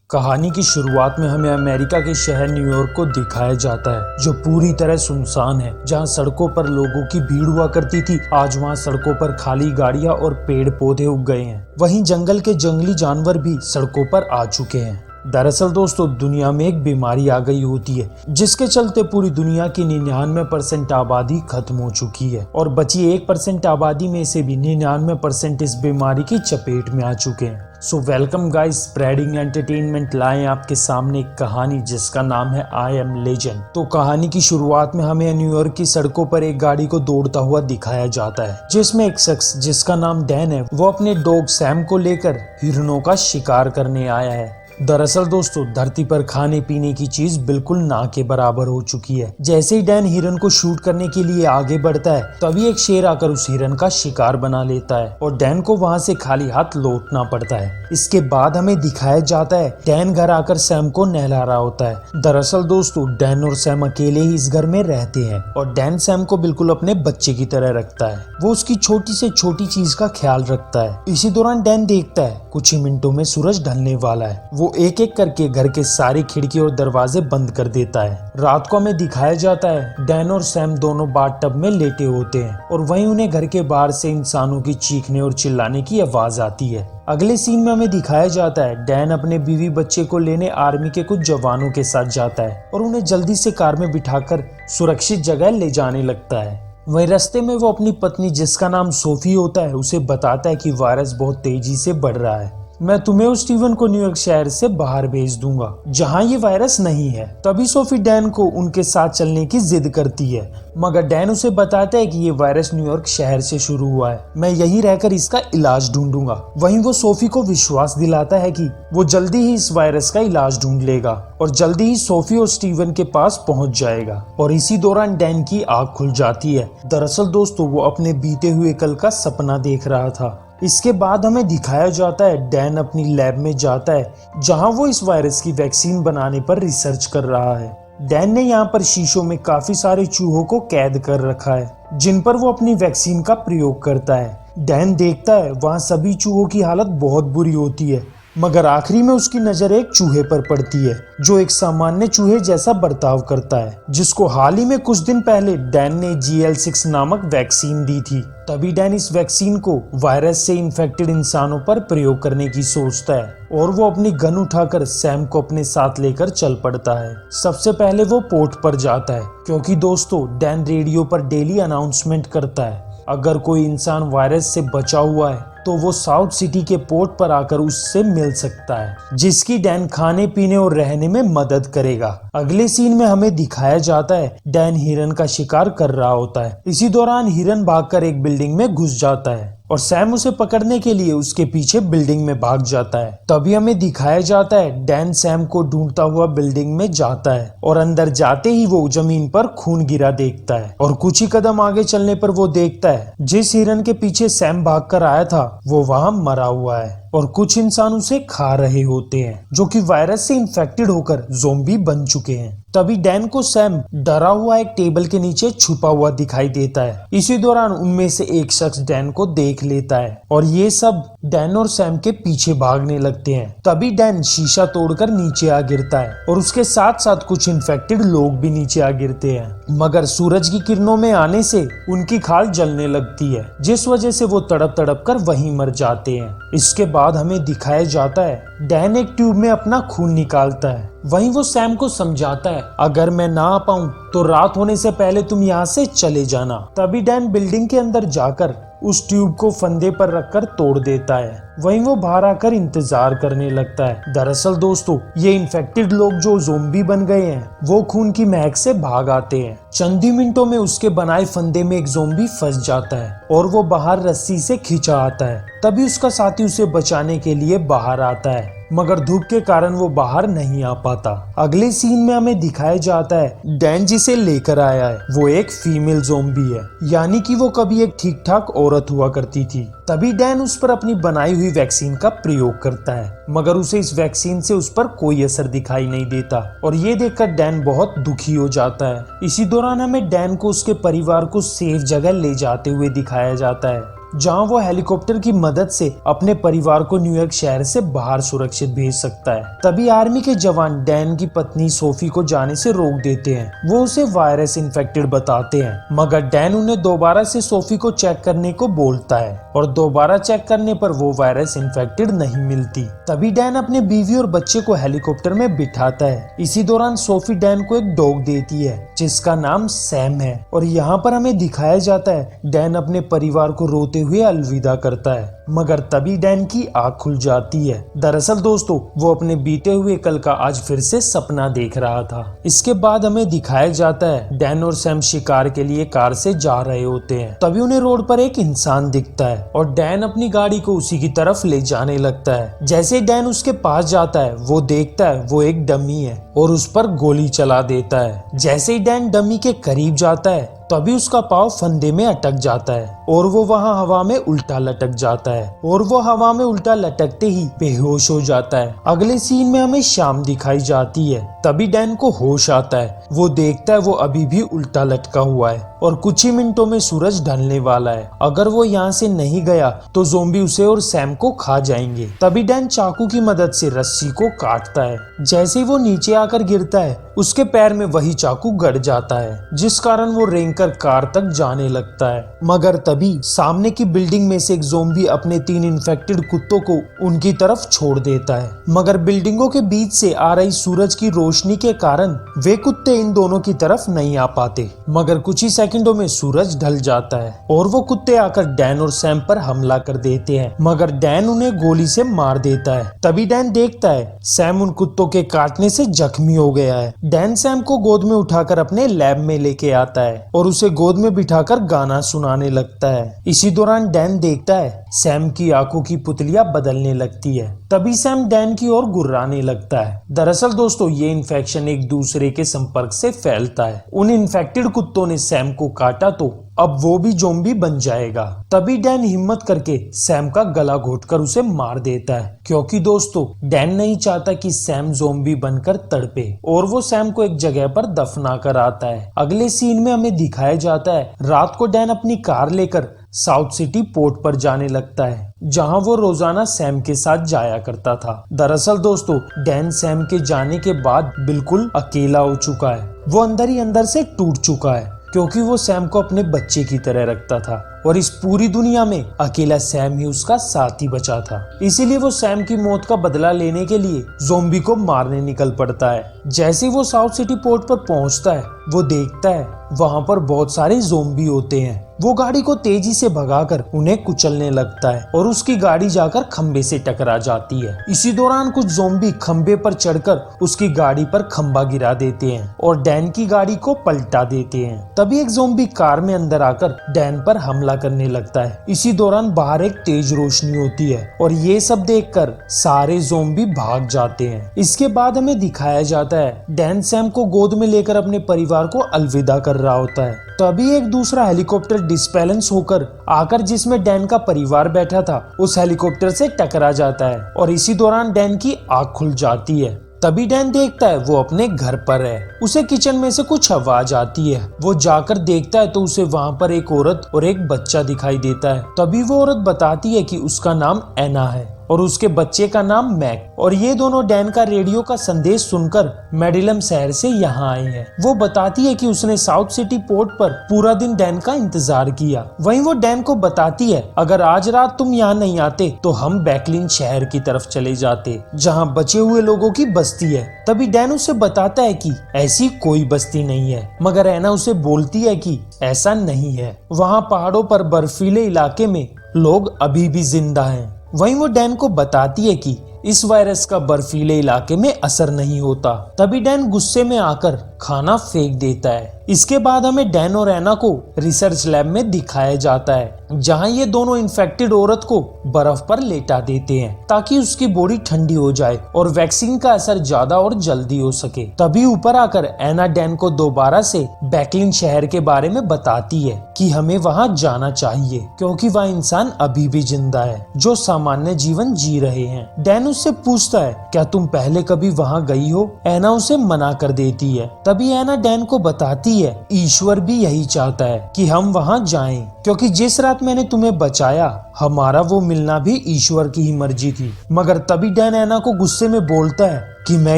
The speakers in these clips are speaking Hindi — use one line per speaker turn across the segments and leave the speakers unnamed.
कहानी की शुरुआत में हमें अमेरिका के शहर न्यूयॉर्क को दिखाया जाता है, जो पूरी तरह सुनसान है। जहां सड़कों पर लोगों की भीड़ हुआ करती थी, आज वहां सड़कों पर खाली गाड़ियां और पेड़ पौधे उग गए हैं। वहीं जंगल के जंगली जानवर भी सड़कों पर आ चुके हैं। दरअसल दोस्तों, दुनिया में एक बीमारी आ गई होती है, जिसके चलते पूरी दुनिया की 99% आबादी खत्म हो चुकी है और बची 1% आबादी में से भी 99% इस बीमारी की चपेट में आ चुके हैं। So welcome guys, spreading entertainment लाए आपके सामने एक कहानी जिसका नाम है आई एम लेजेंड। तो कहानी की शुरुआत में हमें न्यूयॉर्क की सड़कों पर एक गाड़ी को दौड़ता हुआ दिखाया जाता है, जिसमें एक शख्स जिसका नाम डैन है, वो अपने डॉग सैम को लेकर हिरणों का शिकार करने आया है। दरअसल दोस्तों, धरती पर खाने पीने की चीज बिल्कुल ना के बराबर हो चुकी है। जैसे ही डैन हिरन को शूट करने के लिए आगे बढ़ता है, तभी एक शेर आकर उस हिरन का शिकार बना लेता है और डैन को वहां से खाली हाथ लौटना पड़ता है। इसके बाद हमें दिखाया जाता है डैन घर आकर सैम को नहला रहा होता है। दरअसल दोस्तों, डैन और सैम अकेले ही इस घर में रहते हैं और डैन सैम को बिल्कुल अपने बच्चे की तरह रखता है। वो उसकी छोटी से छोटी चीज का ख्याल रखता है। इसी दौरान डैन देखता है कुछ ही मिनटों में सूरज ढलने वाला है। वो एक एक करके घर के सारी खिड़की और दरवाजे बंद कर देता है। रात को हमें दिखाया जाता है डैन और सैम दोनों बाथ टब में लेटे होते हैं और वहीं उन्हें घर के बाहर से इंसानों की चीखने और चिल्लाने की आवाज आती है। अगले सीन में हमें दिखाया जाता है डैन अपने बीवी बच्चे को लेने आर्मी के कुछ जवानों के साथ जाता है और उन्हें जल्दी से कार में बिठाकर सुरक्षित जगह ले जाने लगता है। वहीं रास्ते में वो अपनी पत्नी जिसका नाम सोफी होता है, उसे बताता है कि वायरस बहुत तेजी से बढ़ रहा है। मैं तुम्हें और स्टीवन को न्यूयॉर्क शहर से बाहर भेज दूंगा, जहां ये वायरस नहीं है। तभी सोफी डैन को उनके साथ चलने की जिद करती है, मगर डैन उसे बताता है कि ये वायरस न्यूयॉर्क शहर से शुरू हुआ है, मैं यहीं रहकर इसका इलाज ढूंढूंगा। वहीं वो सोफी को विश्वास दिलाता है कि वो जल्दी ही इस वायरस का इलाज ढूंढ लेगा और जल्दी ही सोफी और स्टीवन के पास पहुंच जाएगा। और इसी दौरान डैन की आंख खुल जाती है। दरअसल दोस्तों, वो अपने बीते हुए कल का सपना देख रहा था। इसके बाद हमें दिखाया जाता है डैन अपनी लैब में जाता है, जहां वो इस वायरस की वैक्सीन बनाने पर रिसर्च कर रहा है। डैन ने यहाँ पर शीशों में काफी सारे चूहों को कैद कर रखा है, जिन पर वो अपनी वैक्सीन का प्रयोग करता है। डैन देखता है वहाँ सभी चूहों की हालत बहुत बुरी होती है, मगर आखिरी में उसकी नजर एक चूहे पर पड़ती है, जो एक सामान्य चूहे जैसा बर्ताव करता है, जिसको हाल ही में कुछ दिन पहले डैन ने GL6 नामक वैक्सीन दी थी। तभी डैन इस वैक्सीन को वायरस से इन्फेक्टेड इंसानों पर प्रयोग करने की सोचता है और वो अपनी गन उठाकर सैम को अपने साथ लेकर चल पड़ता है। सबसे पहले वो पोर्ट पर जाता है, क्योंकि दोस्तों डैन रेडियो पर डेली अनाउंसमेंट करता है अगर कोई इंसान वायरस से बचा हुआ है तो वो साउथ सिटी के पोर्ट पर आकर उससे मिल सकता है, जिसकी डैन खाने पीने और रहने में मदद करेगा। अगले सीन में हमें दिखाया जाता है डैन हिरन का शिकार कर रहा होता है। इसी दौरान हिरन भागकर एक बिल्डिंग में घुस जाता है और सैम उसे पकड़ने के लिए उसके पीछे बिल्डिंग में भाग जाता है। तभी हमें दिखाया जाता है डैन सैम को ढूंढता हुआ बिल्डिंग में जाता है और अंदर जाते ही वो जमीन पर खून गिरा देखता है और कुछ ही कदम आगे चलने पर वो देखता है जिस हिरन के पीछे सैम भागकर आया था वो वहां मरा हुआ है और कुछ इंसान उसे खा रहे होते हैं, जो कि वायरस से इन्फेक्टेड होकर ज़ोंबी बन चुके हैं। तभी डैन को सैम डरा हुआ एक टेबल के नीचे छुपा हुआ दिखाई देता है। इसी दौरान उनमें से एक शख्स डैन को देख लेता है और ये सब डैन और सैम के पीछे भागने लगते हैं। तभी डैन शीशा तोड़कर नीचे आ गिरता है और उसके साथ साथ कुछ इन्फेक्टेड लोग भी नीचे आ गिरते हैं, मगर सूरज की किरणों में आने से उनकी खाल जलने लगती है, जिस वजह से वो तड़प तड़प कर वहीं मर जाते हैं। इसके बाद हमें दिखाया जाता है डैन एक ट्यूब में अपना खून निकालता है। वहीं वो सैम को समझाता है अगर मैं ना आ पाऊं तो रात होने से पहले तुम यहाँ से चले जाना। तभी डैन बिल्डिंग के अंदर जाकर उस ट्यूब को फंदे पर रखकर तोड़ देता है। वहीं वो बाहर आकर इंतजार करने लगता है। दरअसल दोस्तों, ये इन्फेक्टेड लोग जो ज़ोंबी बन गए हैं वो खून की महक से भाग आते हैं। चंद ही मिनटों में उसके बनाए फंदे में एक ज़ोंबी फंस जाता है और वो बाहर रस्सी से खींचा आता है। तभी उसका साथी उसे बचाने के लिए बाहर आता है, मगर धूप के कारण वो बाहर नहीं आ पाता। अगले सीन में हमें दिखाया जाता है डैन जिसे लेकर आया है वो एक फीमेल ज़ोंबी है, यानी कि वो कभी एक ठीक ठाक औरत हुआ करती थी। तभी डैन उस पर अपनी बनाई हुई वैक्सीन का प्रयोग करता है, मगर उसे इस वैक्सीन से उस पर कोई असर दिखाई नहीं देता और ये देखकर डैन बहुत दुखी हो जाता है। इसी दौरान हमें डैन को उसके परिवार को सेफ जगह ले जाते हुए दिखाया जाता है। जहां वो हेलीकॉप्टर की मदद से अपने परिवार को न्यूयॉर्क शहर से बाहर सुरक्षित भेज सकता है। तभी आर्मी के जवान डैन की पत्नी सोफी को जाने से रोक देते हैं। वो उसे वायरस इन्फेक्टेड बताते हैं, मगर डैन उन्हें दोबारा से सोफी को चेक करने को बोलता है और दोबारा चेक करने पर वो वायरस इन्फेक्टेड नहीं मिलती। तभी डैन अपने बीवी और बच्चे को हेलीकॉप्टर में बिठाता है। इसी दौरान सोफी डैन को एक डॉग देती है जिसका नाम सैम है और यहाँ पर हमें दिखाया जाता है डैन अपने परिवार को रोते हुए अलविदा करता है, मगर तभी डैन की आँख खुल जाती है। दरअसल दोस्तों वो अपने बीते हुए कल का आज फिर से सपना देख रहा था। इसके बाद हमें दिखाया जाता है डैन और सैम शिकार के लिए कार से जा रहे होते हैं। तभी उन्हें रोड पर एक इंसान दिखता है और डैन अपनी गाड़ी को उसी की तरफ ले जाने लगता है। जैसे डैन उसके पास जाता है वो देखता है वो एक डमी है और उस पर गोली चला देता है। जैसे ही डैन डमी के करीब जाता है तभी उसका पाँव फंदे में अटक जाता है और वो वहां हवा में उल्टा लटक जाता है और वो हवा में उल्टा लटकते ही बेहोश हो जाता है। अगले सीन में हमें शाम दिखाई जाती है। तभी डैन को होश आता है। वो देखता है वो अभी भी उल्टा लटका हुआ है और कुछ ही मिनटों में सूरज ढलने वाला है। अगर वो यहाँ से नहीं गया तो ज़ोंबी उसे और सैम को खा जाएंगे। तभी डैन चाकू की मदद से रस्सी को काटता है। जैसे ही वो नीचे आकर गिरता है उसके पैर में वही चाकू गड़ जाता है, जिस कारण वो रेंगकर कार तक जाने लगता है। मगर तभी सामने की बिल्डिंग में से एक ज़ोंबी अपने 3 इन्फेक्टेड कुत्तों को उनकी तरफ छोड़ देता है, मगर बिल्डिंगों के बीच से आ रही सूरज की रोशनी के कारण वे कुत्ते इन दोनों की तरफ नहीं आ पाते। मगर कुछ ही सेकंडों में सूरज ढल जाता है और वो कुत्ते आकर डैन और सैम पर हमला कर देते हैं, मगर डैन उन्हें गोली से मार देता है। तभी डैन देखता है सैम उन कुत्तों के काटने से जख्मी हो गया है। डैन सैम को गोद में उठाकर अपने लैब में लेके आता है और उसे गोद में बिठाकर गाना सुनाने लगता है। इसी दौरान डैन देखता है सैम की आंखों की पुतलियां बदलने लगती है। तभी सैम डैन की ओर गुर्राने लगता है। दरअसल दोस्तों ये इन्फेक्शन एक दूसरे के संपर्क से फैलता है। उन इन्फेक्टेड कुत्तों ने सैम को काटा तो अब वो भी ज़ोंबी बन जाएगा। तभी डैन हिम्मत करके सैम का गला घोटकर उसे मार देता है, क्योंकि दोस्तों डैन नहीं चाहता कि सैम ज़ोंबी बनकर तड़पे और वो सैम को एक जगह पर दफना कर आता है। अगले सीन में हमें दिखाया जाता है रात को डैन अपनी कार लेकर साउथ सिटी पोर्ट पर जाने लगता है, जहां वो रोजाना सैम के साथ जाया करता था। दरअसल दोस्तों डैन सैम के जाने के बाद बिल्कुल अकेला हो चुका है। वो अंदर ही अंदर से टूट चुका है, क्योंकि वो सैम को अपने बच्चे की तरह रखता था और इस पूरी दुनिया में अकेला सैम ही उसका साथी बचा था। इसीलिए वो सैम की मौत का बदला लेने के लिए ज़ोंबी को मारने निकल पड़ता है। जैसे वो साउथ सिटी पोर्ट पर पहुंचता है वो देखता है वहां पर बहुत सारे ज़ोंबी होते हैं। वो गाड़ी को तेजी से भगाकर उन्हें कुचलने लगता है और उसकी गाड़ी जाकर खंबे से टकरा जाती है। इसी दौरान कुछ ज़ोंबी खंबे पर चढ़कर उसकी गाड़ी पर खंबा गिरा देते हैं और डैन की गाड़ी को पलटा देते हैं। तभी एक ज़ोंबी कार में अंदर आकर डैन पर हमला करने लगता है। इसी दौरान बाहर एक तेज रोशनी होती है और ये सब देखकर सारे ज़ोंबी भाग जाते हैं। इसके बाद हमें दिखाया जाता है डैन सैम को गोद में लेकर अपने परिवार को अलविदा कर रहा होता है। तभी एक दूसरा हेलीकॉप्टर डिस्बैलेंस होकर आकर जिसमें डैन का परिवार बैठा था उस हेलीकॉप्टर से टकरा जाता है और इसी दौरान डैन की आँख खुल जाती है। तभी डैन देखता है वो अपने घर पर है। उसे किचन में से कुछ आवाज आती है। वो जाकर देखता है तो उसे वहाँ पर एक औरत और एक बच्चा दिखाई देता है। तभी वो औरत बताती है कि उसका नाम एना है और उसके बच्चे का नाम मैक और ये दोनों डैन का रेडियो का संदेश सुनकर मेडिलम शहर से यहाँ आए हैं। वो बताती है कि उसने साउथ सिटी पोर्ट पर पूरा दिन डैन का इंतजार किया। वहीं वो डैन को बताती है अगर आज रात तुम यहाँ नहीं आते तो हम बैकलिन शहर की तरफ चले जाते, जहाँ बचे हुए लोगों की बस्ती है। तभी डैन उसे बताता है कि ऐसी कोई बस्ती नहीं है, मगर एना उसे बोलती है कि ऐसा नहीं है, वहाँ पहाड़ों पर बर्फीले इलाके में लोग अभी भी जिंदा हैं। वहीं वो डैन को बताती है कि इस वायरस का बर्फीले इलाके में असर नहीं होता। तभी डैन गुस्से में आकर खाना फेंक देता है। इसके बाद हमें डैन और एना को रिसर्च लैब में दिखाया जाता है, जहां ये दोनों इन्फेक्टेड औरत को बर्फ पर लेटा देते हैं ताकि उसकी बॉडी ठंडी हो जाए और वैक्सीन का असर ज्यादा और जल्दी हो सके। तभी ऊपर आकर एना डैन को दोबारा से बैकलिन शहर के बारे में बताती है कि हमें वहां जाना चाहिए, क्योंकि वह इंसान अभी भी जिंदा है जो सामान्य जीवन जी रहे हैं। डैन उससे पूछता है क्या तुम पहले कभी वहां गई हो? एना उसे मना कर देती है। तभी एना डैन को बताती है ईश्वर भी यही चाहता है कि हम वहाँ जाएं, क्योंकि जिस रात मैंने तुम्हें बचाया हमारा वो मिलना भी ईश्वर की ही मर्जी थी। मगर तभी डैन एना को गुस्से में बोलता है कि मैं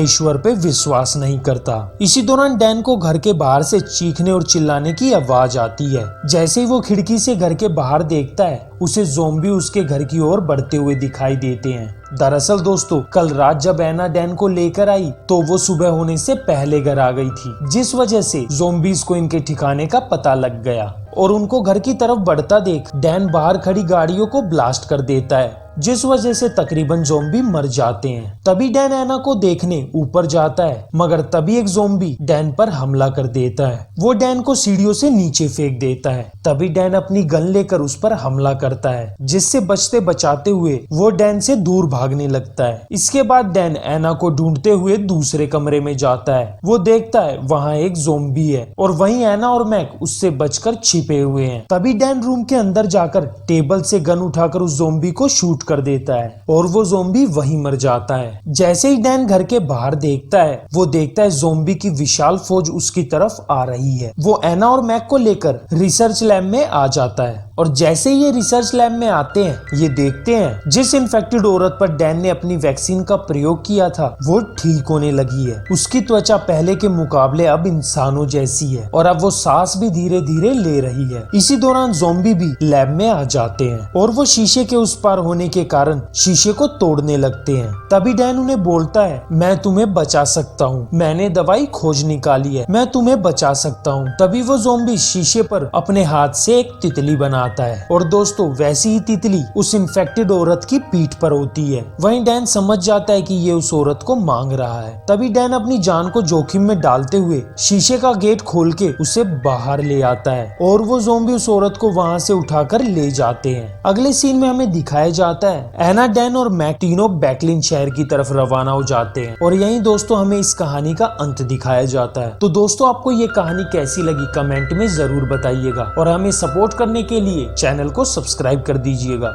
ईश्वर पे विश्वास नहीं करता। इसी दौरान डैन को घर के बाहर से चीखने और चिल्लाने की आवाज आती है। जैसे ही वो खिड़की से घर के बाहर देखता है उसे ज़ॉम्बी उसके घर की ओर बढ़ते हुए दिखाई देते हैं। दरअसल दोस्तों कल रात जब एना डैन को लेकर आई तो वो सुबह होने से पहले घर आ गई थी, जिस वजह से ज़ॉम्बीज़ को इनके ठिकाने का पता लग गया और उनको घर की तरफ बढ़ता देख डैन बाहर खड़ी गाड़ियों को ब्लास्ट कर देता है, जिस वजह से तकरीबन ज़ॉम्बी मर जाते हैं। तभी डैन एना को देखने ऊपर जाता है, मगर तभी एक ज़ॉम्बी डैन पर हमला कर देता है। वो डैन को सीढ़ियों से नीचे फेंक देता है। तभी डैन अपनी गन लेकर उस पर हमला करता है, जिससे बचते बचाते हुए वो डैन से दूर भागने लगता है। इसके बाद डैन एना को ढूंढते हुए दूसरे कमरे में जाता है। वो देखता है वहाँ एक ज़ॉम्बी है और वहीं एना और मैक उससे बचकर छिपे हुए हैं। तभी डैन रूम के अंदर जाकर टेबल से गन उठाकर उस ज़ॉम्बी को शूट कर देता है और वो ज़ॉम्बी वहीं मर जाता है। जैसे ही डैन घर के बाहर देखता है वो देखता है ज़ॉम्बी की विशाल फौज उसकी तरफ आ रही है। वो एना और मैक को लेकर रिसर्च लैब में आ जाता है और जैसे ही ये रिसर्च लैब में आते हैं ये देखते हैं जिस इन्फेक्टेड औरत पर डैन ने अपनी वैक्सीन का प्रयोग किया था वो ठीक होने लगी है। उसकी त्वचा पहले के मुकाबले अब इंसानों जैसी है और अब वो सांस भी धीरे धीरे ले रही है। इसी दौरान ज़ॉम्बी भी लैब में आ जाते हैं और वो शीशे के उस पार होने के कारण शीशे को तोड़ने लगते हैं। तभी डैन उन्हें बोलता है मैं तुम्हें बचा सकता हूँ, मैंने दवाई खोज निकाली है, मैं तुम्हें बचा सकता हूँ। तभी वो ज़ॉम्बी शीशे पर अपने हाथ से एक तितली बनाता है और दोस्तों वैसी ही तितली उस इन्फेक्टेड औरत की पीठ पर होती है। वहीं डैन समझ जाता है कि ये उस औरत को मांग रहा है। तभी डैन अपनी जान को जोखिम में डालते हुए शीशे का गेट खोल के उसे बाहर ले आता है और वो ज़ॉम्बी उस औरत को वहाँ से उठाकर ले जाते हैं। अगले सीन में हमें दिखाया जाता है एना, डैन और मैक तीनों बैकलिन शहर की तरफ रवाना हो जाते हैं और यहीं दोस्तों हमें इस कहानी का अंत दिखाया जाता है। तो दोस्तों आपको ये कहानी कैसी लगी कमेंट में जरूर बताइएगा और हमें सपोर्ट करने के लिए चैनल को सब्सक्राइब कर दीजिएगा।